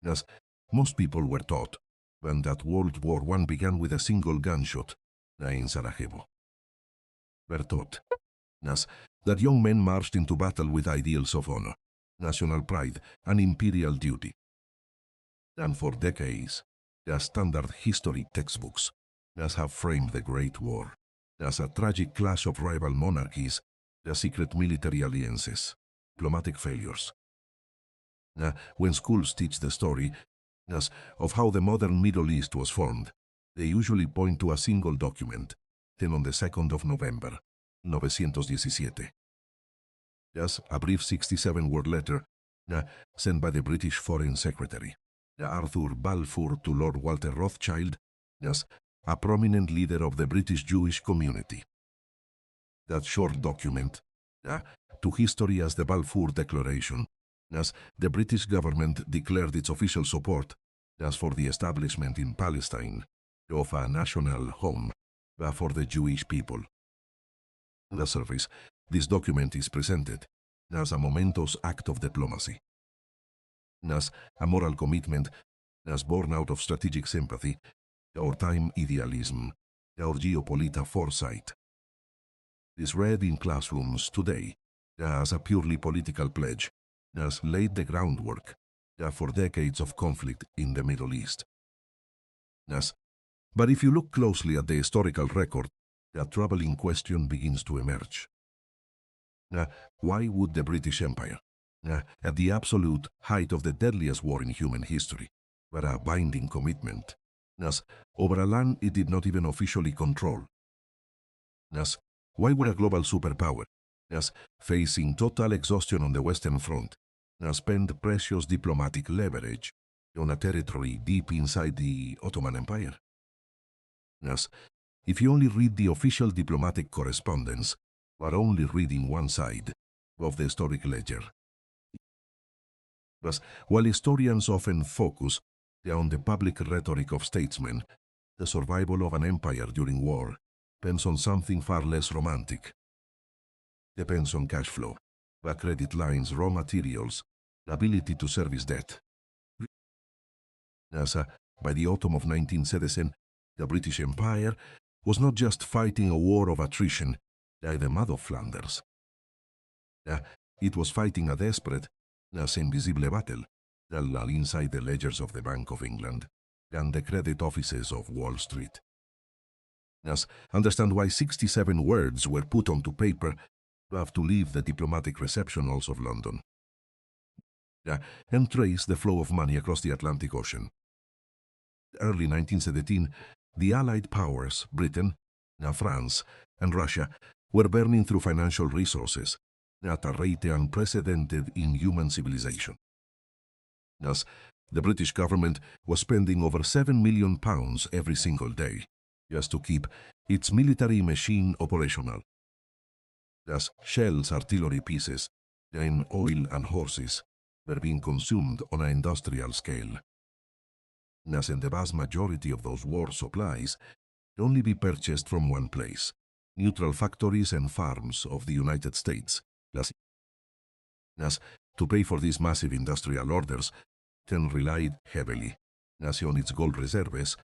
as most people were taught when that World War I began with a single gunshot in Sarajevo. Were taught as that young men marched into battle with ideals of honor, national pride, and imperial duty. And for decades, the standard history textbooks have framed the Great War as a tragic clash of rival monarchies, the secret military alliances, diplomatic failures. When schools teach the story of how the modern Middle East was formed, they usually point to a single document, then on the 2nd of November, 1917. Just a brief 67-word letter sent by the British Foreign Secretary, Arthur Balfour, to Lord Walter Rothschild, a prominent leader of the British Jewish community. That short document, to history as the Balfour Declaration, as the British government declared its official support for the establishment in Palestine of a national home for the Jewish people. On the surface, this document is presented as a momentous act of diplomacy, as a moral commitment born out of strategic sympathy, wartime idealism, or geopolitical foresight. It is read in classrooms today as a purely political pledge has laid the groundwork for decades of conflict in the Middle East. But if you look closely at the historical record, a troubling question begins to emerge. Why would the British Empire, at the absolute height of the deadliest war in human history, were a binding commitment, over a land it did not even officially control? Why would a global superpower, facing total exhaustion on the Western Front, spend precious diplomatic leverage on a territory deep inside the Ottoman Empire? If you only read the official diplomatic correspondence, you are only reading one side of the historic ledger. But while historians often focus on the public rhetoric of statesmen, the survival of an empire during war depends on something far less romantic. Depends on cash flow, credit lines, raw materials, the ability to service debt. By the autumn of 1917, the British Empire was not just fighting a war of attrition like the Mud of Flanders. It was fighting a desperate, invisible battle inside the ledgers of the Bank of England and the credit offices of Wall Street. Understand why 67 words were put onto paper to leave the diplomatic reception halls of London, and trace the flow of money across the Atlantic Ocean. Early 1917, the Allied powers, Britain, France, and Russia, were burning through financial resources at a rate unprecedented in human civilization. Thus, the British government was spending over £7 million every single day just to keep its military machine operational. Thus, shells, artillery pieces, and oil and horses were being consumed on an industrial scale. As in the vast majority of those war supplies could only be purchased from one place, neutral factories and farms of the United States. As to pay for these massive industrial orders, then relied heavily on its gold reserves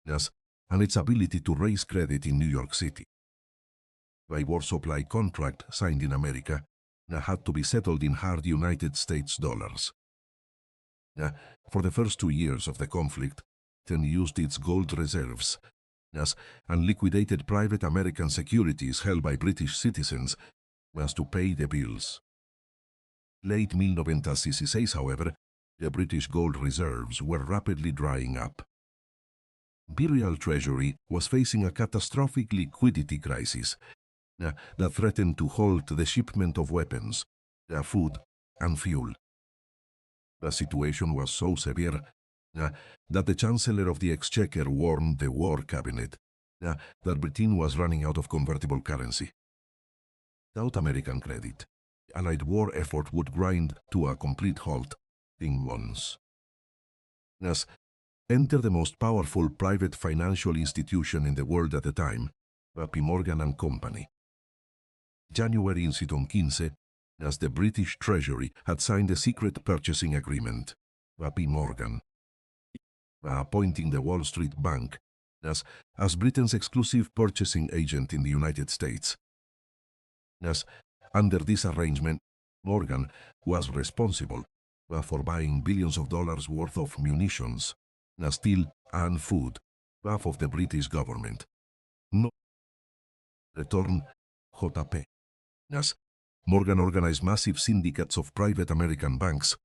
and its ability to raise credit in New York City. A war supply contract signed in America had to be settled in hard United States dollars. For the first 2 years of the conflict, then used its gold reserves and liquidated private American securities held by British citizens to pay the bills. Late 1916, however, the British gold reserves were rapidly drying up. Imperial Treasury was facing a catastrophic liquidity crisis that threatened to halt the shipment of weapons, food, and fuel. The situation was so severe that the Chancellor of the Exchequer warned the War Cabinet that Britain was running out of convertible currency. Without American credit, the Allied war effort would grind to a complete halt in months. Enter the most powerful private financial institution in the world at the time, P. Morgan & Company. January 15, as the British Treasury had signed a secret purchasing agreement P. Morgan, appointing the Wall Street Bank as Britain's exclusive purchasing agent in the United States. Under this arrangement, Morgan was responsible for buying billions of dollars worth of munitions, steel and food of the British government. No return JP. Morgan organized massive syndicates of private American banks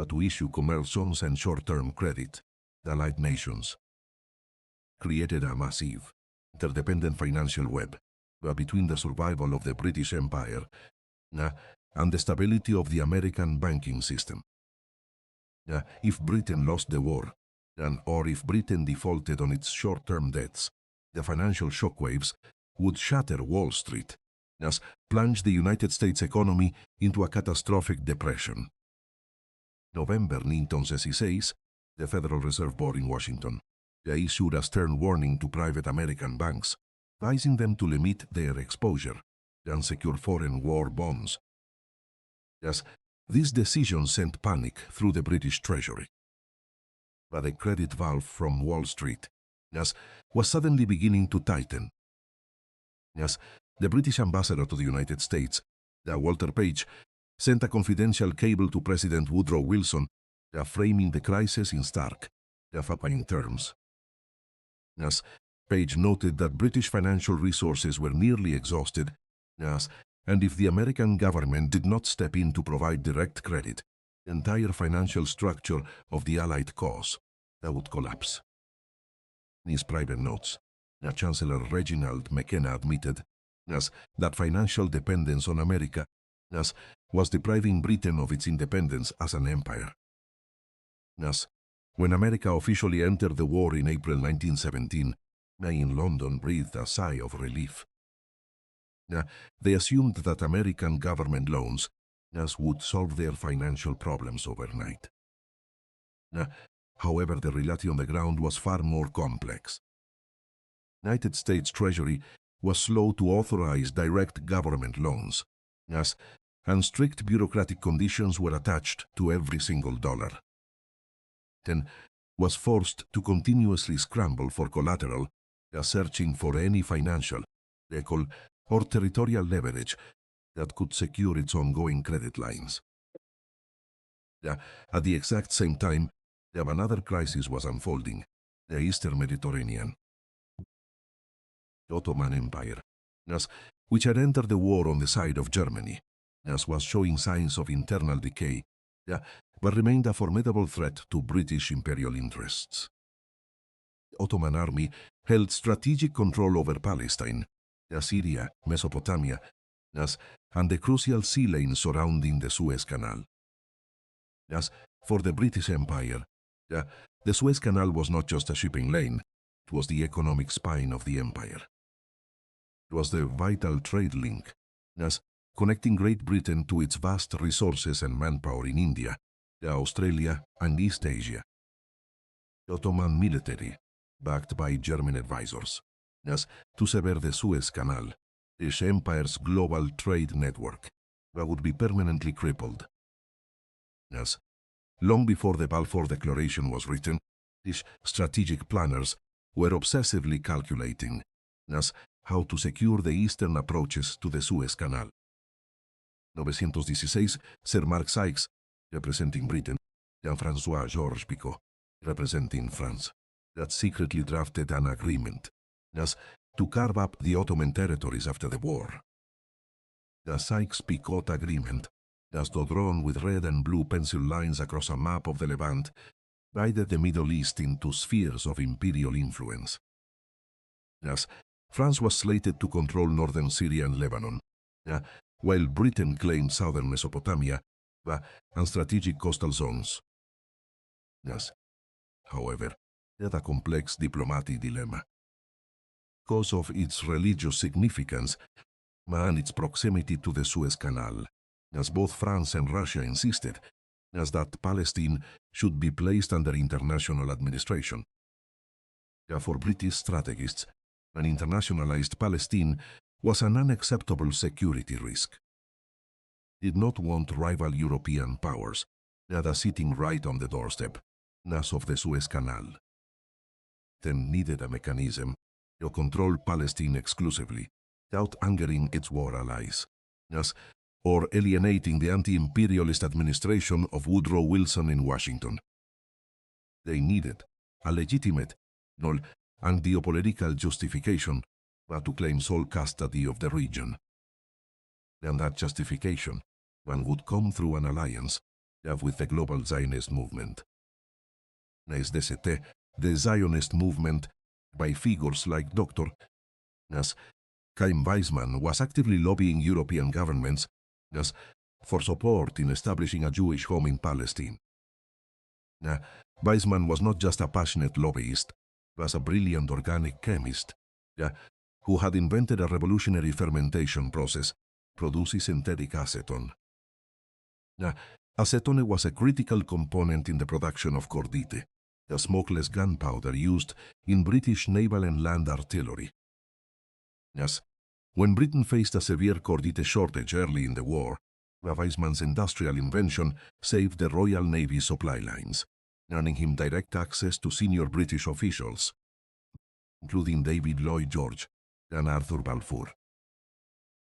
to issue commercial and short-term credit. The Allied nations created a massive, interdependent financial web between the survival of the British Empire and the stability of the American banking system. If Britain lost the war, or if Britain defaulted on its short-term debts, the financial shockwaves would shatter Wall Street, plunge the United States economy into a catastrophic depression. November 1916, the Federal Reserve Board in Washington issued a stern warning to private American banks, advising them to limit their exposure and secure foreign war bonds. This decision sent panic through the British Treasury. But the credit valve from Wall Street was suddenly beginning to tighten. The British ambassador to the United States, Walter Page, sent a confidential cable to President Woodrow Wilson, framing the crisis in stark, following terms. Page noted that British financial resources were nearly exhausted, and if the American government did not step in to provide direct credit, the entire financial structure of the Allied cause would collapse. In his private notes, Chancellor Reginald McKenna admitted that financial dependence on America was depriving Britain of its independence as an empire. When America officially entered the war in April 1917, many in London breathed a sigh of relief. They assumed that American government loans would solve their financial problems overnight. However, the reality on the ground was far more complex. The United States Treasury was slow to authorize direct government loans, and strict bureaucratic conditions were attached to every single dollar. Britain was forced to continuously scramble for collateral, searching for any financial, legal, or territorial leverage that could secure its ongoing credit lines. At the exact same time, another crisis was unfolding, the Eastern Mediterranean. The Ottoman Empire, which had entered the war on the side of Germany, was showing signs of internal decay, but remained a formidable threat to British imperial interests. The Ottoman army held strategic control over Palestine, Syria, Mesopotamia, and the crucial sea lanes surrounding the Suez Canal. For the British Empire, the Suez Canal was not just a shipping lane, it was the economic spine of the empire. It was the vital trade link, connecting Great Britain to its vast resources and manpower in India, Australia, and East Asia. The Ottoman military, backed by German advisors, to sever the Suez Canal, the empire's global trade network, would be permanently crippled. Long before the Balfour Declaration was written, these strategic planners were obsessively calculating how to secure the eastern approaches to the Suez Canal. 1916, Sir Mark Sykes, representing Britain, and François-Georges Picot, representing France, that secretly drafted an agreement to carve up the Ottoman territories after the war. The Sykes-Picot agreement, though drawn with red and blue pencil lines across a map of the Levant, divided the Middle East into spheres of imperial influence. France was slated to control northern Syria and Lebanon, while Britain claimed southern Mesopotamia and strategic coastal zones. However, it had a complex diplomatic dilemma. Because of its religious significance and its proximity to the Suez Canal, as both France and Russia insisted, that Palestine should be placed under international administration. For British strategists, an internationalized Palestine was an unacceptable security risk. They did not want rival European powers sitting right on the doorstep of the Suez Canal. Then needed a mechanism to control Palestine exclusively, without angering its war allies, or alienating the anti-imperialist administration of Woodrow Wilson in Washington. They needed a legitimate and geopolitical justification to claim sole custody of the region. And that justification would come through an alliance with the global Zionist movement. The Zionist movement, by figures like Dr. Chaim Weizmann, was actively lobbying European governments for support in establishing a Jewish home in Palestine. Weizmann was not just a passionate lobbyist, he was a brilliant organic chemist who had invented a revolutionary fermentation process, producing synthetic acetone. Acetone was a critical component in the production of cordite, the smokeless gunpowder used in British naval and land artillery. When Britain faced a severe cordite shortage early in the war, Weizmann's industrial invention saved the Royal Navy supply lines, earning him direct access to senior British officials, including David Lloyd George and Arthur Balfour.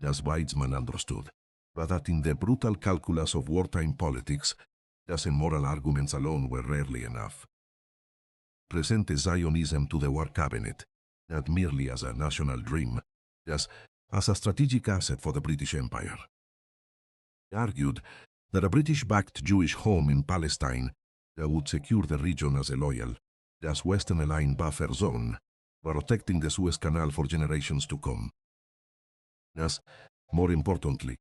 Weizmann understood that in the brutal calculus of wartime politics, moral arguments alone were rarely enough. Present Zionism to the War Cabinet, not merely as a national dream, as a strategic asset for the British Empire. He argued that a British-backed Jewish home in Palestine would secure the region as a loyal, Western-aligned buffer zone, protecting the Suez Canal for generations to come. More importantly,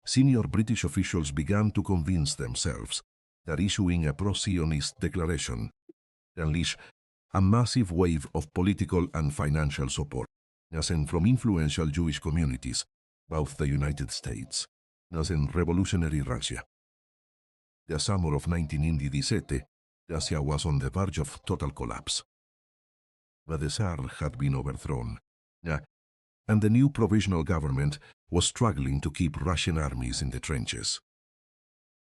senior British officials began to convince themselves that issuing a pro-Zionist declaration unleashed a massive wave of political and financial support, from influential Jewish communities, both the United States and revolutionary Russia. The summer of 1997, Russia was on the verge of total collapse. But the Tsar had been overthrown, and the new provisional government was struggling to keep Russian armies in the trenches.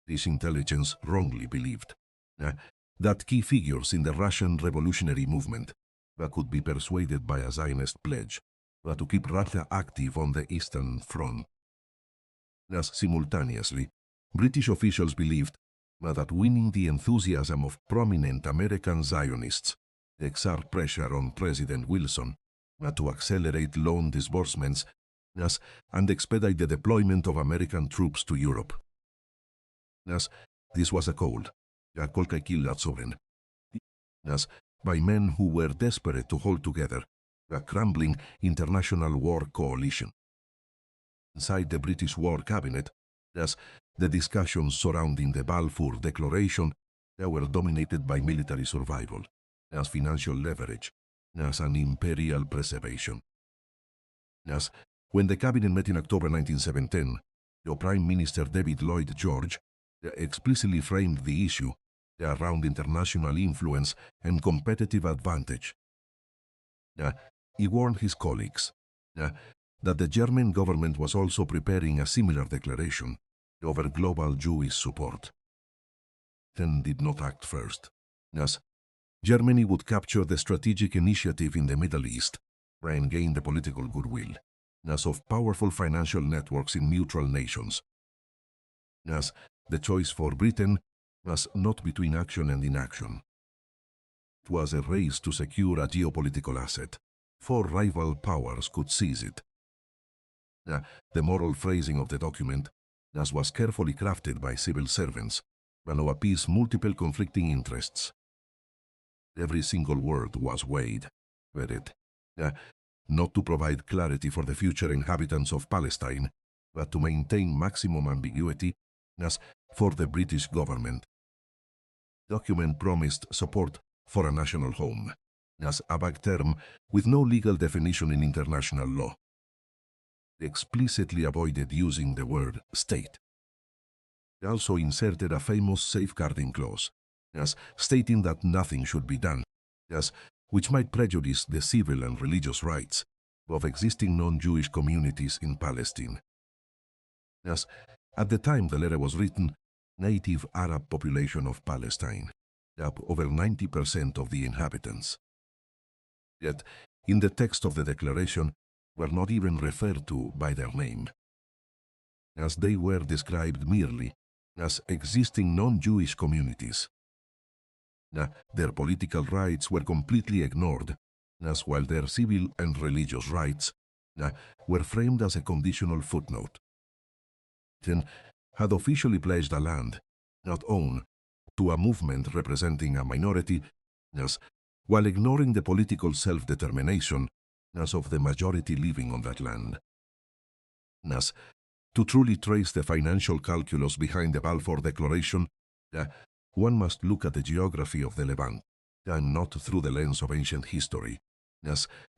This intelligence wrongly believed that key figures in the Russian revolutionary movement could be persuaded by a Zionist pledge to keep Russia active on the Eastern Front. Simultaneously, British officials believed that winning the enthusiasm of prominent American Zionists exert pressure on President Wilson to accelerate loan disbursements and expedite the deployment of American troops to Europe. This was a call by men who were desperate to hold together a crumbling international war coalition. Inside the British War Cabinet, the discussions surrounding the Balfour Declaration were dominated by military survival, financial leverage, and imperial preservation. When the cabinet met in October 1917, the Prime Minister David Lloyd George explicitly framed the issue around international influence and competitive advantage. He warned his colleagues that the German government was also preparing a similar declaration over global Jewish support. Britain did not act first. Germany would capture the strategic initiative in the Middle East and gain the political goodwill of powerful financial networks in neutral nations. The choice for Britain was not between action and inaction. It was a race to secure a geopolitical asset. 4 rival powers could seize it. The moral phrasing of the document was carefully crafted by civil servants to appease multiple conflicting interests. Every single word was weighed, not to provide clarity for the future inhabitants of Palestine, but to maintain maximum ambiguity for the British government. The document promised support for a national home, a vague term with no legal definition in international law. It explicitly avoided using the word state. It also inserted a famous safeguarding clause, stating that nothing should be done, which might prejudice the civil and religious rights of existing non-Jewish communities in Palestine. At the time the letter was written, native Arab population of Palestine, up over 90% of the inhabitants. Yet, in the text of the declaration, were not even referred to by their name, as they were described merely as existing non-Jewish communities. Their political rights were completely ignored, as while their civil and religious rights were framed as a conditional footnote. Britain had officially pledged the land, not own, to a movement representing a minority, while ignoring the political self-determination of the majority living on that land. To truly trace the financial calculus behind the Balfour Declaration, one must look at the geography of the Levant, and not through the lens of ancient history,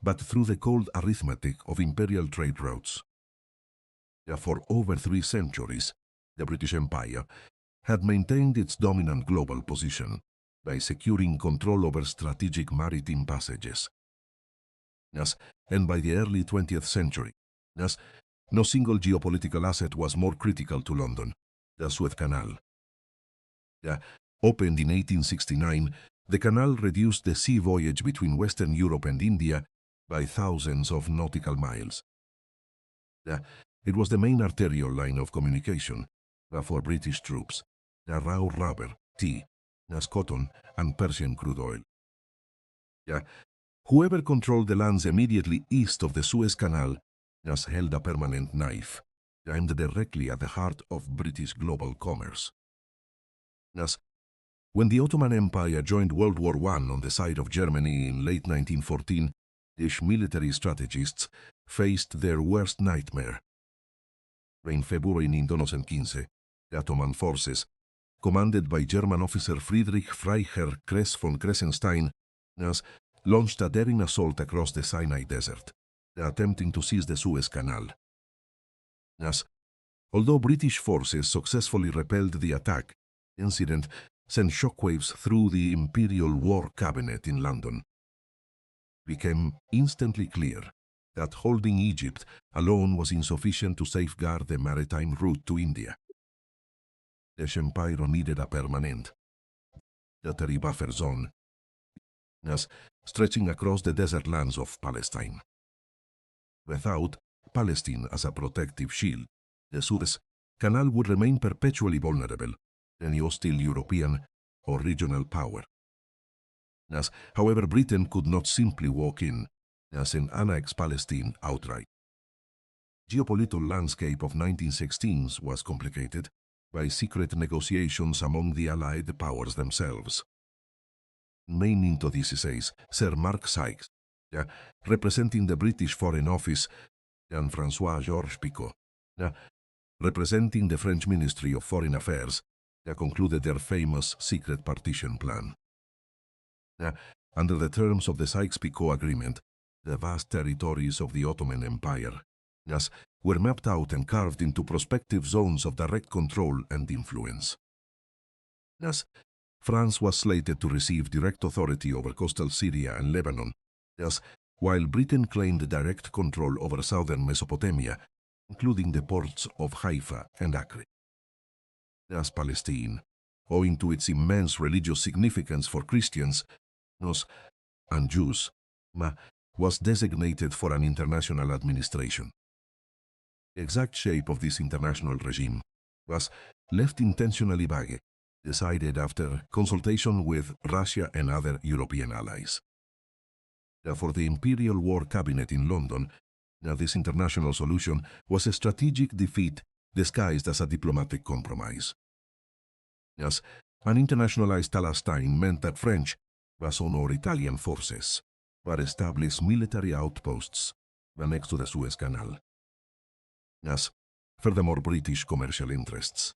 but through the cold arithmetic of imperial trade routes. For over 3 centuries, the British Empire had maintained its dominant global position by securing control over strategic maritime passages. And by the early 20th century, no single geopolitical asset was more critical to London, the Suez Canal. Opened in 1869, the canal reduced the sea voyage between Western Europe and India by thousands of nautical miles. It was the main arterial line of communication for British troops, raw rubber, tea, cotton, and Persian crude oil. Whoever controlled the lands immediately east of the Suez Canal held a permanent knife, aimed directly at the heart of British global commerce. When the Ottoman Empire joined World War I on the side of Germany in late 1914, British military strategists faced their worst nightmare. In February 1915, the Ottoman forces, commanded by German officer Friedrich Freiherr Kress von Kressenstein, launched a daring assault across the Sinai Desert, attempting to seize the Suez Canal. Although British forces successfully repelled the attack, the incident sent shockwaves through the Imperial War Cabinet in London. It became instantly clear that holding Egypt alone was insufficient to safeguard the maritime route to India. The Empire needed a permanent military buffer zone, stretching across the desert lands of Palestine. Without Palestine as a protective shield, the Suez Canal would remain perpetually vulnerable to any hostile European or regional power. However, Britain could not simply walk in and annex Palestine outright. The geopolitical landscape of 1916 was complicated by secret negotiations among the Allied powers themselves. Main into this says Sir Mark Sykes, representing the British Foreign Office, and François-Georges Picot, representing the French Ministry of Foreign Affairs, concluded their famous secret partition plan. Under the terms of the Sykes-Picot Agreement, the vast territories of the Ottoman Empire were mapped out and carved into prospective zones of direct control and influence. France was slated to receive direct authority over coastal Syria and Lebanon, while Britain claimed direct control over southern Mesopotamia, including the ports of Haifa and Acre. Palestine, owing to its immense religious significance for Christians and Jews, was designated for an international administration. The exact shape of this international regime was left intentionally vague, decided after consultation with Russia and other European allies. For the Imperial War Cabinet in London, this international solution was a strategic defeat disguised as a diplomatic compromise. An internationalized Palestine meant that French, Russian or Italian forces were established military outposts next to the Suez Canal. Furthermore, British commercial interests,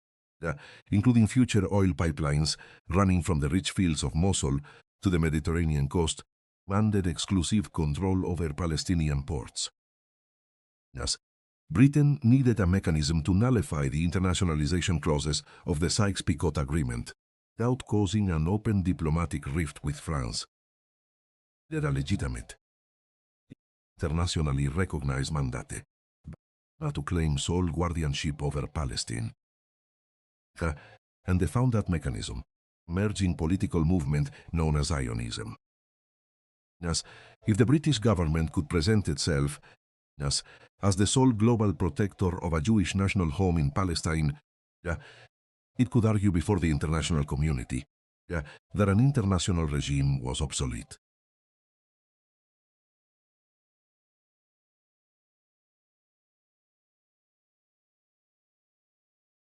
including future oil pipelines running from the rich fields of Mosul to the Mediterranean coast, demanded exclusive control over Palestinian ports. Britain needed a mechanism to nullify the internationalization clauses of the Sykes-Picot Agreement without causing an open diplomatic rift with France. They are legitimate, internationally recognized mandate to claim sole guardianship over Palestine. and they found that mechanism, emerging political movement known as Zionism. As if the British government could present itself as the sole global protector of a Jewish national home in Palestine, it could argue before the international community that an international regime was obsolete.